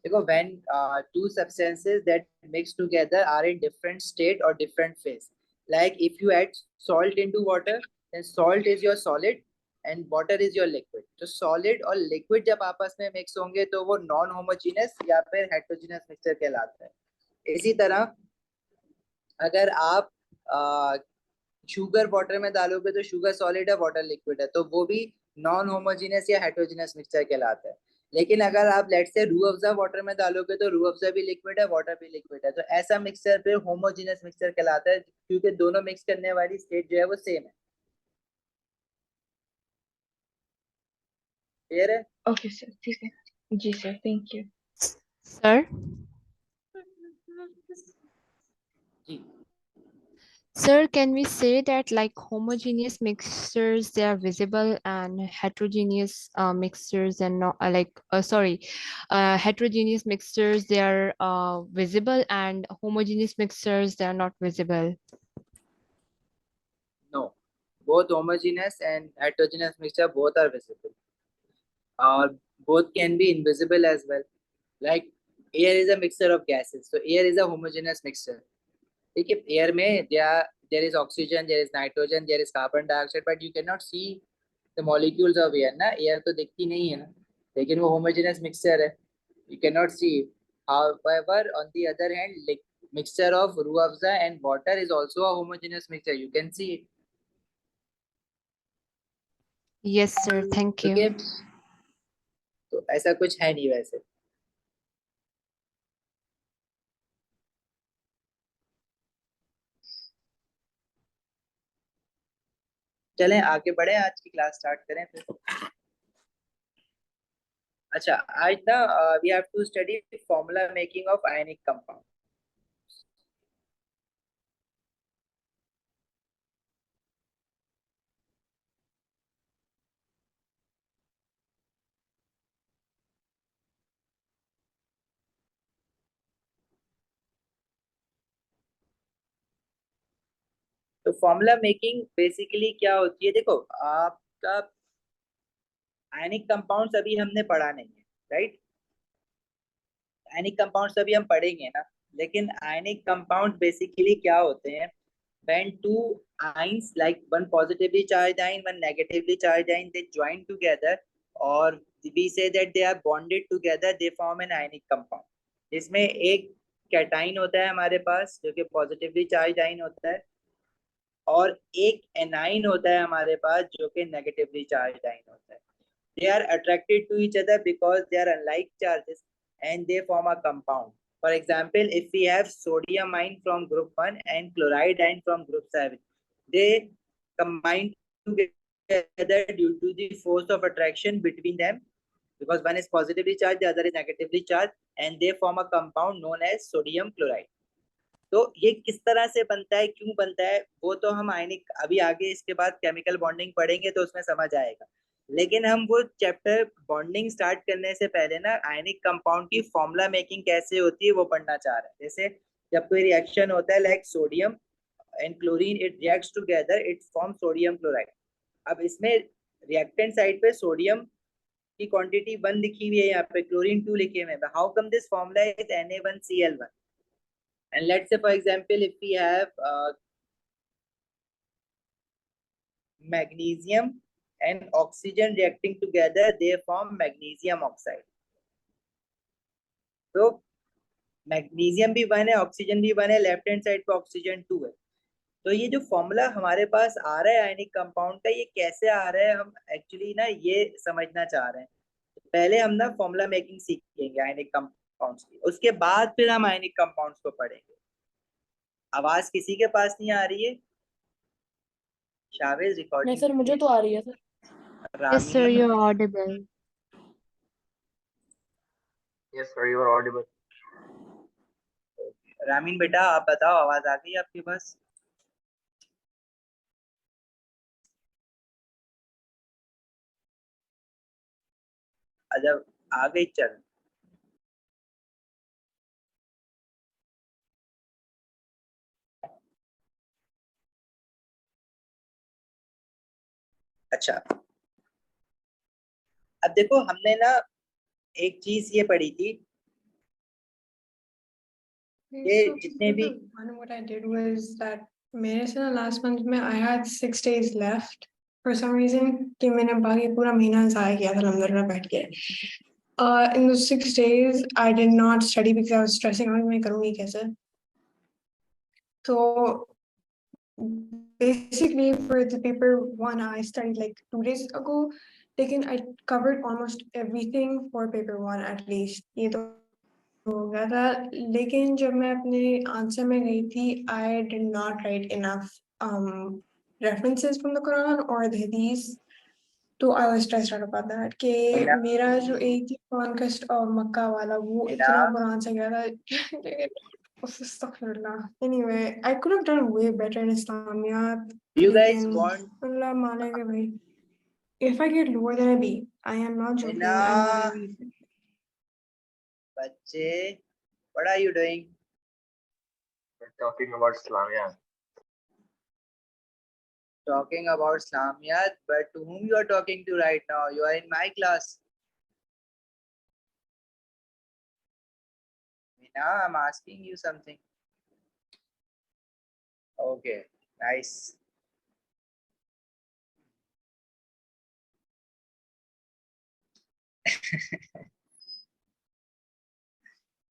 देखो when two substances that mix together are in different state or different phase, like if you add salt into water, then salt is your solid and water is your liquid. तो solid और liquid जब आपस में mix होंगे तो वो non homogeneous या फिर heterogeneous mixture कहलाता है। इसी तरह अगर आप शुगर वाटर में डालोगे तो शुगर सॉलिड है, वाटर लिक्विड है, तो वो भी नॉन होमोजेनियस या हेटेरोजेनियस मिक्सचर कहलाता है। लेकिन अगर आप लेट से रूह अफ़ज़ा वाटर में डालोगे तो रूह अफ़ज़ा भी लिक्विड है, वाटर भी लिक्विड है, तो ऐसा मिक्सचर फिर होमोजेनियस मिक्सचर कहलाता है, क्योंकि दोनों मिक्स करने वाली स्टेट जो है वो सेम है। क्लियर है? ओके सर, ठीक है। जी सर, थैंक यू Sir, जी sir, can we say that like homogeneous mixtures they are visible and heterogeneous mixtures and not heterogeneous mixtures they are visible and homogeneous mixtures they are not visible? No, both homogeneous and heterogeneous mixture both are visible, or both can be invisible as well. Like air is a mixture of gases, so air is a homogeneous mixture. ठीक है, air में there is oxygen, there is nitrogen, there is carbon dioxide, but you cannot see the molecules of air ना, air तो दिखती नहीं है ना, लेकिन वो homogeneous mixture है, you cannot see. However, on the other hand, like mixture of Rooh Afza and water is also a homogeneous mixture, you can see it. Yes, sir. Thank you. ठीक है, तो ऐसा कुछ है नहीं वैसे। चलें आगे बढ़े, आज की क्लास स्टार्ट करें फिर। अच्छा, आज ना we have to study formula making of ionic compound. तो फॉर्मूला मेकिंग बेसिकली क्या होती है, देखो आपका आयनिक कंपाउंड्स अभी हमने पढ़ा नहीं है, राइट? आयनिक कंपाउंड्स अभी हम पढ़ेंगे ना, लेकिन आयनिक कंपाउंड बेसिकली क्या होते हैं, when two ions like one positively charged ion, one negatively charged ion, they join together, or we say that they are bonded together, they form an ionic compound। इसमें एक cation होता है हमारे पास जो कि पॉजिटिवली चार्ज आयन होता है, और एक एनाइन होता है हमारे पास जो कि नेगेटिवली चार्ज आयन होता है। They are attracted to each other because they are unlike charges and they form a compound. For example, if we have sodium ion from group 1 and chloride ion from group 7, they combine together due to the force of attraction between them, because one is positively charged, the other is negatively charged, and they form a compound known as sodium chloride. तो ये किस तरह से बनता है, क्यों बनता है, वो तो हम आयनिक अभी आगे इसके बाद केमिकल बॉन्डिंग पढ़ेंगे तो उसमें समझ आएगा, लेकिन हम वो चैप्टर बॉन्डिंग स्टार्ट करने से पहले ना आयनिक कंपाउंड की फॉर्मूला मेकिंग कैसे होती है वो पढ़ना चाह रहे हैं। जैसे जब कोई रिएक्शन होता है like sodium and chlorine, it reacts together, it form sodium chloride. अब इसमें रिएक्टेंट साइड पे सोडियम की क्वांटिटी 1 लिखी हुई है, यहाँ पे क्लोरीन 2 लिखे हुए हैं। How come this formula is Na1Cl1? And let's say for example if we have magnesium and oxygen reacting together, they form magnesium oxide। तो मैग्नीशियम भी 1 है, ऑक्सीजन भी 1 है, लेफ्ट हैंड साइड पे ऑक्सीजन 2 है। तो ये जो फॉर्मूला हमारे पास आ रहा है आयनिक कंपाउंड का, ये कैसे आ रहा है, हम एक्चुअली ना ये समझना चाह रहे हैं। पहले हम ना फॉर्मूला मेकिंग सीखेंगे आयनिक कंपाउंड्स की, उसके बाद फिर हम आयनिक कंपाउंड्स को पढ़ेंगे। आवाज किसी के पास नहीं आ रही है? शावेज नहीं रिकॉर्डिंग सर, मुझे तो आ रही है sir. Yes, sir. Rami, You're audible. Yes, sir, you are audible. Ramin बेटा आप बताओ, आवाज आ गई आपके पास? जब आ गई चल। अच्छा, अब देखो हमने ना एक चीज ये पढ़ी थी ये जितने भी What I did was that मेरे से ना last month में I had 6 days left for some reason कि मैंने बाकी पूरा महीना ज़ाया किया था लंदन में बैठ के. In those 6 days I did not study because I was stressing out मैं करूँगी कैसे. So basically for the paper one I studied like 2 days ago. लेकिन I covered almost everything for paper one at least. ये तो हो गया था. लेकिन जब मैं अपने आंसर में गई थी I did not write enough references from the Quran or the Hadith. तो I was stressed out about that कि मेरा जो एक थी conquest of मक्का वाला वो इतना बुरा आंसर गया था. Anyway, I could have done way better in Islamiyat. you guys want Allah मानेगा भाई. If I get lower than a B, I am not joking. I'm gonna read it. बच्चे, what are you doing? We're talking about Islam, yeah. Talking about Islamiyat, but to whom you are talking to right now? You are in my class. Mina, I'm asking you something. Okay, nice.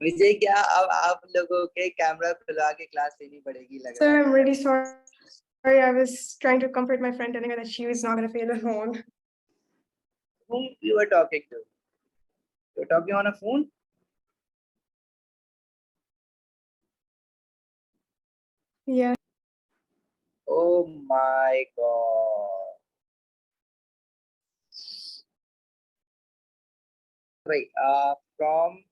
मुझे क्या अब आप लोगों के camera खुलवा के class लेनी पड़ेगी लग Sir, रहा I'm है. really sorry. I was trying to comfort my friend, telling her that she was not going to fail alone. Whom you were talking to? You're talking on a phone? Yeah. Oh my God. Wait, from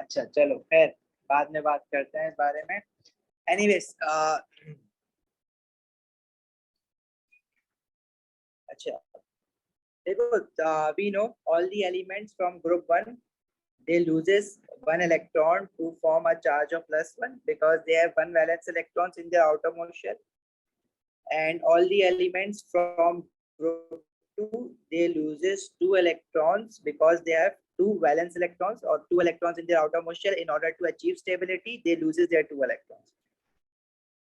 अच्छा चलो खैर बाद में बात करते हैं इस बारे में. Anyways, अच्छा देखो, we know all the elements from group 1 they loses one electron to form a charge of +1 because they have one valence electrons in their outermost shell, and all the elements from group 2 they loses 2 electrons because they have 2 valence electrons or 2 electrons in their outermost shell. In order to achieve stability they loses their 2 electrons.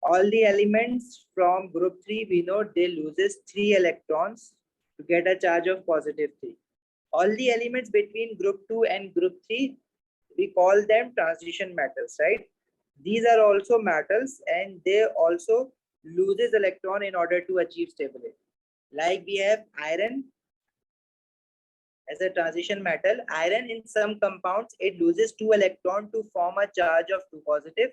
All the elements from group 3 we know they loses 3 electrons to get a charge of +3. All the elements between group 2 and group 3 we call them transition metals, right? These are also metals and they also loses electron in order to achieve stability. Like we have iron as a transition metal. Iron in some compounds it loses 2 electrons to form a charge of 2 positive.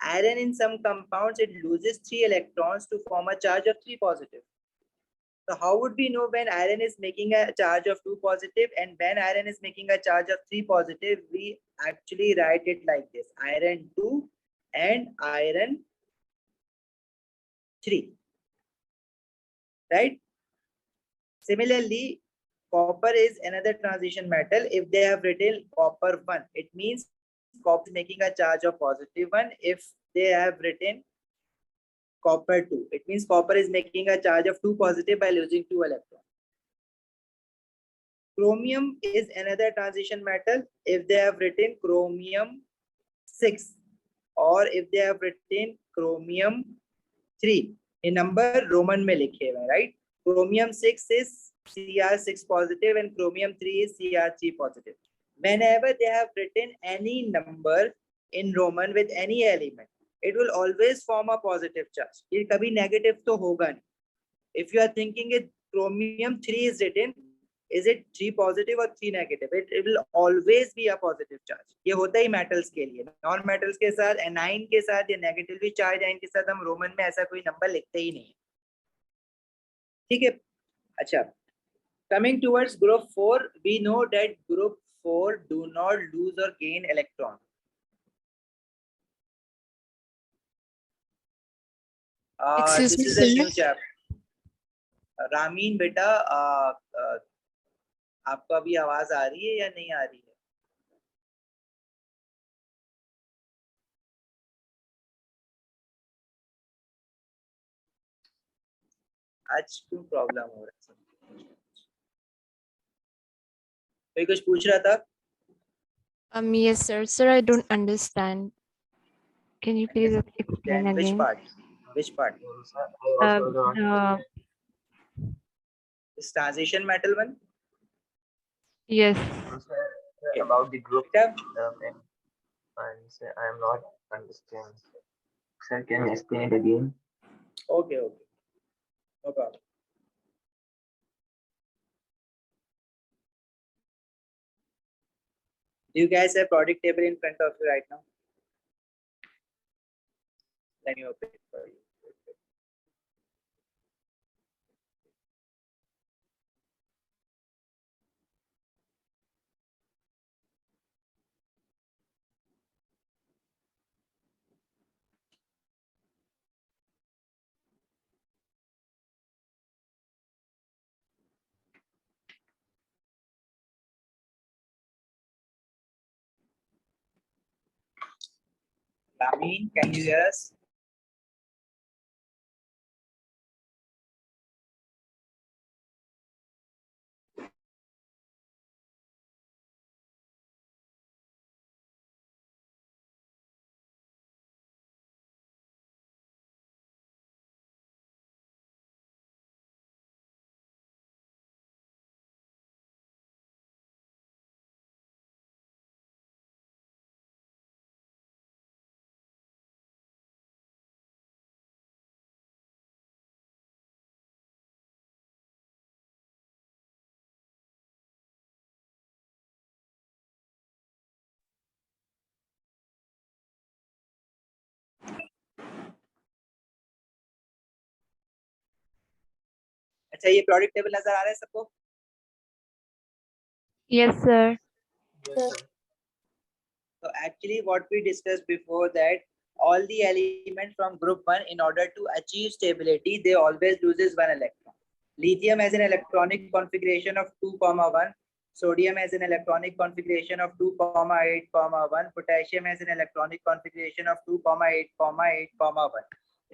Iron in some compounds it loses 3 electrons to form a charge of 3 positive. So how would we know when iron is making a charge of 2 positive and when iron is making a charge of 3 positive? We actually write it like this: iron 2 and iron 3, right? Similarly, copper is another transition metal. If they have written copper 1, it means copper is making a charge of +1. If they have written copper 2, it means copper is making a charge of 2 positive by losing 2 electrons. Chromium is another transition metal. If they have written chromium 6 or if they have written chromium 3, in number Roman में लिखे हुए, right? Chromium 6 is Cr6 positive and chromium 3 is Cr3 positive. Whenever they have written any number in Roman with any element, it will always form a positive charge. ये कभी negative तो होगा नहीं. If you are thinking it chromium 3 is written, is it 3 positive or 3 negative? It will always be a positive charge. ये होता ही metals के लिए. Non metals के साथ anion के साथ या negatively charged ion के साथ हम रोमन में ऐसा कोई नंबर लिखते ही नहीं. ठीक है। अच्छा, coming towards group 4, we know that group 4 do not lose or gain electron. Excuse This me, is a new sir. chapter. Ramin बेटा, आपको अभी आवाज आ रही है या नहीं आ रही है? आज क्यों प्रॉब्लम हो रहा है? कोई कुछ पूछ रहा था? Yes, sir. Sir, I don't understand. Can you please explain Then which again? part? Which part? Sir, I also don't The This transition metal one? yes. Sir, Okay. about the group. Yeah. And sir, I am not understand. Sir, can you explain it again? Okay, okay. No problem. Do you guys have product table in front of you right now? Let me open it for you. Ramin, can you hear us? अच्छा, ये product table नजर आ रहा है सबको? Yes, sir. Yes, sir. So actually what we discussed before, that all the elements from group 1, in order to achieve stability, they always loses one electron. Lithium has an electronic configuration of 2,1. Sodium has an electronic configuration of 2,8,1. Potassium has an electronic configuration of 2,8,8,1.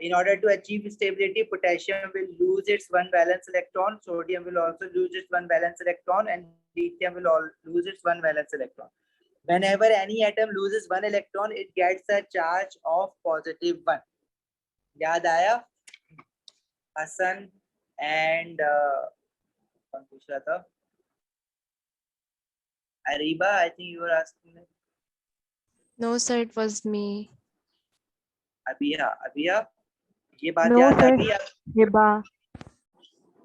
In order to achieve stability, potassium will lose its one valence electron, sodium will also lose its one valence electron, and lithium will all lose its one valence electron. Whenever any atom loses one electron, it gets a charge of +1. याद आया? Hasan and कौन पूछ रहा था? Ariba, I think you were asking me. No, sir. It was me. अबिया, ये बात No, याद आ sir. गई? Hiba.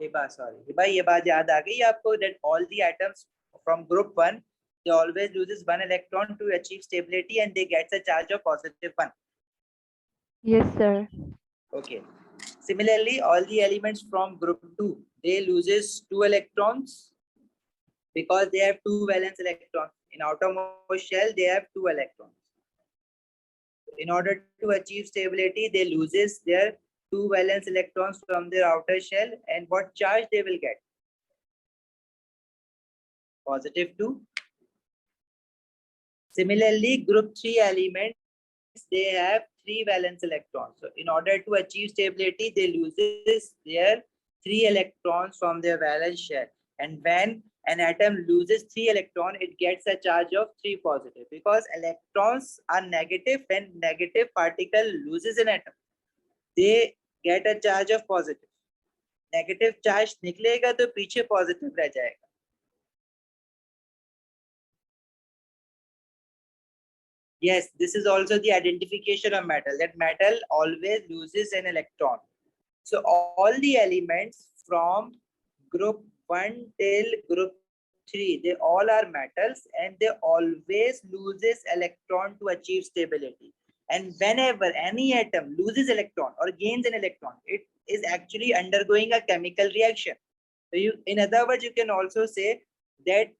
हिबा, sorry. हिबा, ये बात याद आ गई आपको, that all the atoms from group 1, they always loses one electron to achieve stability, and they get a charge of +1. Yes, sir. Okay. Similarly, all the elements from group 2, they loses 2 electrons because they have 2 valence electrons. In outermost shell, they have 2 electrons. In order to achieve stability, they loses their 2 valence electrons from their outer shell, and what charge they will get? +2. Similarly, group 3 elements, they have 3 valence electrons. So in order to achieve stability, they loses their 3 electrons from their valence shell. And when an atom loses 3 electrons, it gets a charge of 3 positive, because electrons are negative. When negative particle loses an atom, they get a charge of positive. Negative charge निकलेगा तो पीछे positive रह जाएगा. Yes, this is also the identification of metal, that metal always loses an electron. So all the elements from group 1 till group 3, they all are metals, and they always loses electron to achieve stability. And whenever any atom loses electron or gains an electron, it is actually undergoing a chemical reaction. So in other words, you can also say that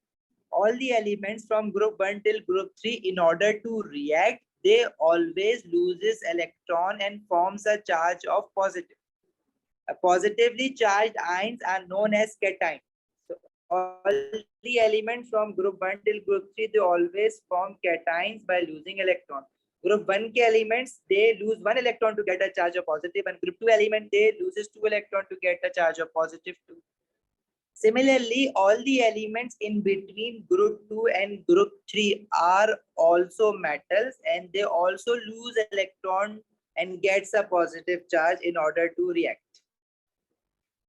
all the elements from group 1 till group 3, in order to react, they always loses electron and forms a charge of positive. Positively charged ions are known as cations. So all the elements from group 1 till group 3, they always form cations by losing electron. Group 1 के elements, they lose 1 electron to get a charge of positive, and group 2 element, they loses 2 electron to get a charge of positive 2. Similarly, all the elements in between group 2 and group 3 are also metals, and they also lose electron and gets a positive charge in order to react.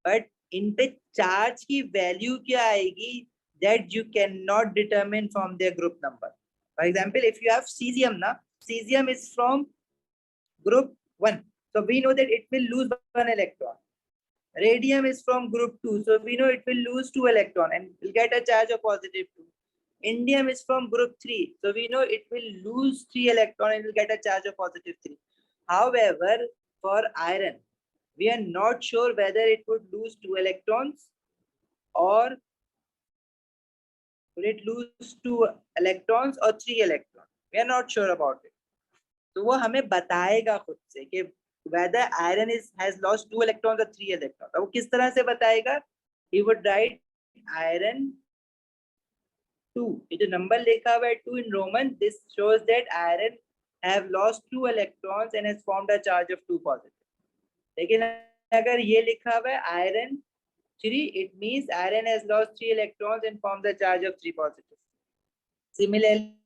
But in पे charge की value क्या आएगी, that you cannot determine from their group number. For example, if you have cesium, cesium is from group 1, so we know that it will lose 1 electron. Radium is from group 2, so we know it will lose 2 electron and will get a charge of positive 2. Indium is from group 3, so we know it will lose 3 electron and will get a charge of positive 3. However, for iron, we are not sure whether it would lose 2 electrons or will it lose 2 electrons or 3 electrons. We are not sure about it. तो वो हमें बताएगा खुद से कि whether iron has lost 2 electrons or 3 electrons. अब वो किस तरह से बताएगा? He would write iron 2. ये जो नंबर लिखा हुआ है 2 in Roman, this shows that iron have lost 2 electrons and has formed a charge of 2 positive. लेकिन अगर ये लिखा हुआ है iron 3, it means iron has lost 3 electrons and forms a charge of 3 positive. Similarly,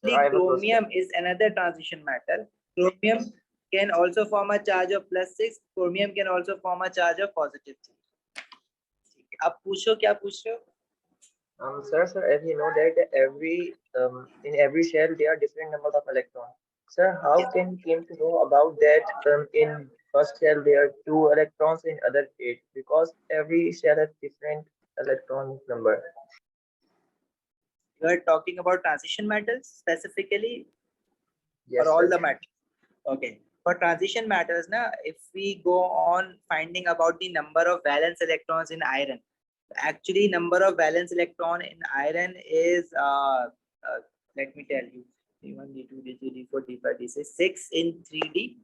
chromium is another transition metal. Chromium can also form a charge of +6. Chromium can also form a charge of +3. अब पूछो क्या पूछ रहे हो? Sir, as you know that in every shell there are different numbers of electrons. Sir, how can you came to know about that? In first shell there are 2 electrons, in other 8, because every shell has different electron number. You are talking about transition metals specifically, Yes, or all sir. the metals? Okay. For transition metals, if we go on finding about the number of valence electrons in iron, actually number of valence electron in iron is let me tell you, D1, D2, D3, D4, D5, D6, 6 in 3D.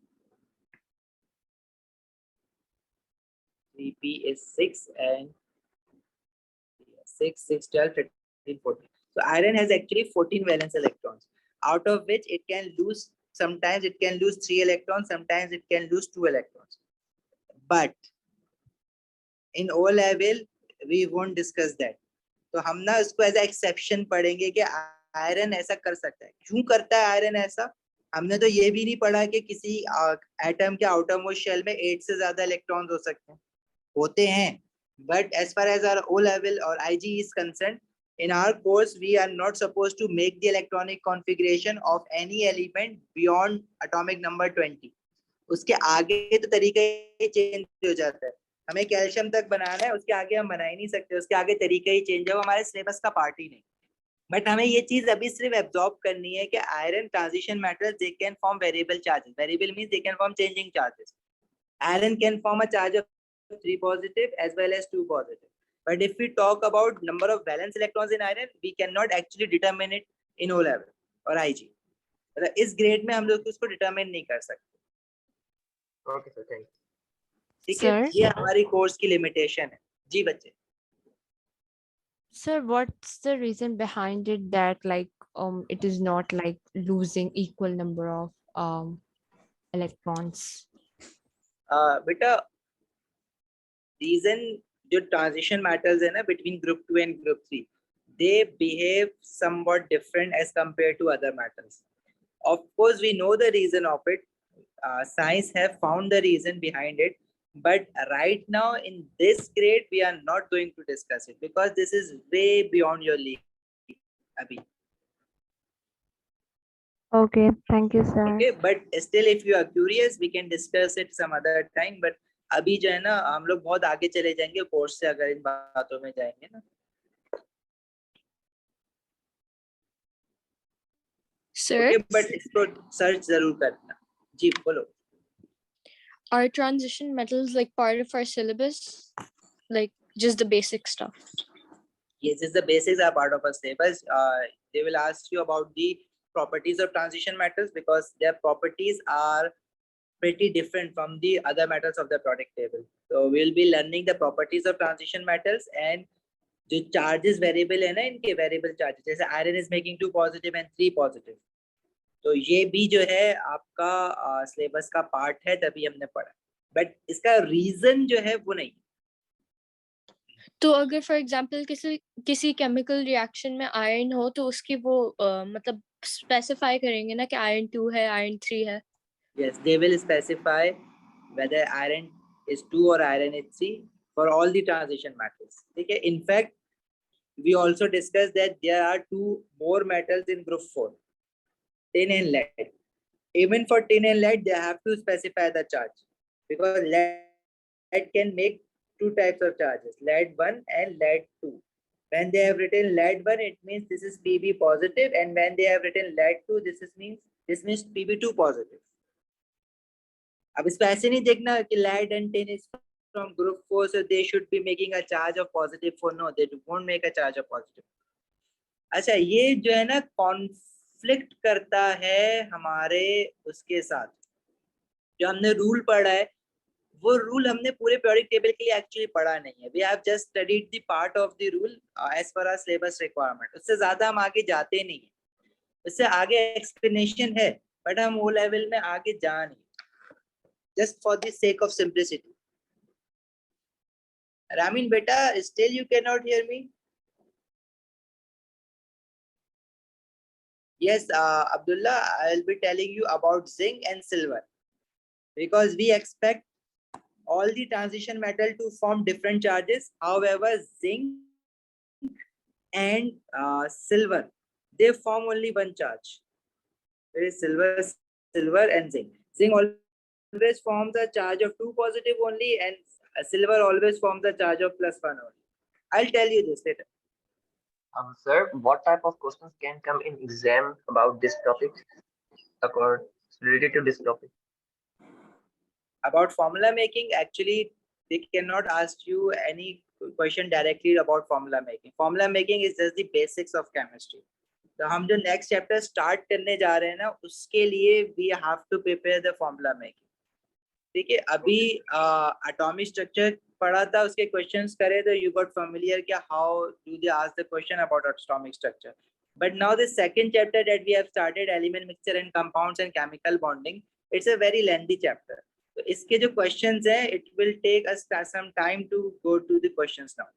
3p is 6 and 6, 6, 12, 13, 14. So iron has actually 14 valence electrons, out of which it can lose, sometimes it can lose 3 electrons, sometimes it can lose 2 electrons. But in O level, we won't discuss that. तो हम ना इसको as exception पढ़ेंगे कि iron ऐसा कर सकता है. क्यों करता है आयरन ऐसा? हमने तो ये भी नहीं पढ़ा कि किसी एटम के आउटरमोस्ट शेल में 8 से ज्यादा इलेक्ट्रॉन्स हो सकते हैं. होते हैं, but as far as our O level or IG is concerned, in our course we are not supposed to make the electronic configuration of any element beyond atomic number 20. उसके आगे तो तरीका ही चेंज हो जाता है. हमें कैल्शियम तक बनाना है, उसके आगे हम बना ही नहीं सकते, उसके आगे तरीका ही चेंज है, वो हमारे सिलेबस का पार्ट ही नहीं. बट हमें ये चीज अभी सिर्फ एब्जॉर्ब करनी है कि iron transition metals, they can form variable charges. Variable means they can form changing charges. Iron can form a charge of 3 positive as well as 2 positive. But if we talk about number of valence electrons in iron, we cannot actually determine it in O level or IG. मतलब इस grade में हम लोग उसको determine नहीं कर सकते. Okay, sir, thank you. ठीक है, ये हमारी कोर्स की लिमिटेशन है. जी बच्चे. Sir, what's the reason behind it that it is not like losing equal number of electrons? बेटा रीजन जो ट्रांजिशन मेटल्स है ना between group 2 and group 3, they behave somewhat different as compared to other metals. Of course we know the reason of it. Science have found the reason behind it, but right now in this grade we are not going to discuss it because this is way beyond your league abhi. Okay, thank you, sir. Okay, but still if you are curious we can discuss it some other time. But अभी जो है ना हम लोग बहुत आगे चले जाएंगे कोर्स से अगर इन बातों में जाएंगे ना. Sir, okay, but इसको सर्च जरूर करना. जी बोलो. Are transition metals like part of our syllabus? Like just the basic stuff? Yes, is the basics are part of a syllabus. They will ask you about the properties of transition metals because their properties are pretty different from the other metals of the product table. So we'll be learning the properties of transition metals and जो charges variable है ना इनके variable charges जैसे iron is making 2 positive and 3 positive तो ये भी जो है आपका सिलेबस का पार्ट है तभी हमने पढ़ा बट इसका रीजन जो है वो नहीं तो अगर फॉर एग्जांपल किसी केमिकल रिएक्शन में आयरन हो तो उसकी वो मतलब स्पेसिफाई करेंगे ना कि आयरन 2 है आयरन 3 है yes they will specify whether iron is 2 or iron is 3 for all the transition metals ठीक है in fact we also discussed that there are 2 more metals in group 4 tin and lead even for tin and lead they have to specify the charge because lead can make 2 types of charges lead 1 and lead 2 when they have written lead 1 it means this is Pb positive and when they have written lead 2 this means Pb2 positive अब इसको ऐसे नहीं देखना कि lead and tin is from group 4 so they should be making a charge of positive 4 no they won't make a charge of positive अच्छा ये जो है ना कॉन्फ्लिक्ट करता है हमारे उसके साथ जो हमने रूल पढ़ा है वो रूल हमने पूरे प्योरिक टेबल के लिए एक्चुअली पढ़ा नहीं है we have just studied the part of the rule as per our syllabus requirement उससे ज्यादा हम आगे जाते नहीं है उससे आगे एक्सप्लेनेशन है बट हम वो लेवल में आगे जा नहीं just for the sake of simplicity. Ramin beta, still you cannot hear me? Yes, Abdullah, I'll be telling you about zinc and silver because we expect all the transition metal to form different charges. However, zinc and silver, they form only one charge. There is silver and zinc. Zinc always forms a charge of 2 positive only and silver always forms a charge of +1 only. I'll tell you this later. Sir, what type of questions can come in exam about this topic related to this topic? About formula making, actually, they cannot ask you any question directly about formula making. Formula making is just the basics of chemistry. तो हम जो next chapter start करने जा रहे हैं ना उसके लिए we have to prepare the formula making. ठीक है अभी atomic structure पढ़ा था उसके questions करे तो you got familiar क्या how do they ask the question about atomic structure. But now the second chapter that we have started element mixture and compounds and chemical bonding it's a very lengthy chapter. तो इसके जो questions हैं it will take us some time to go to the questions now.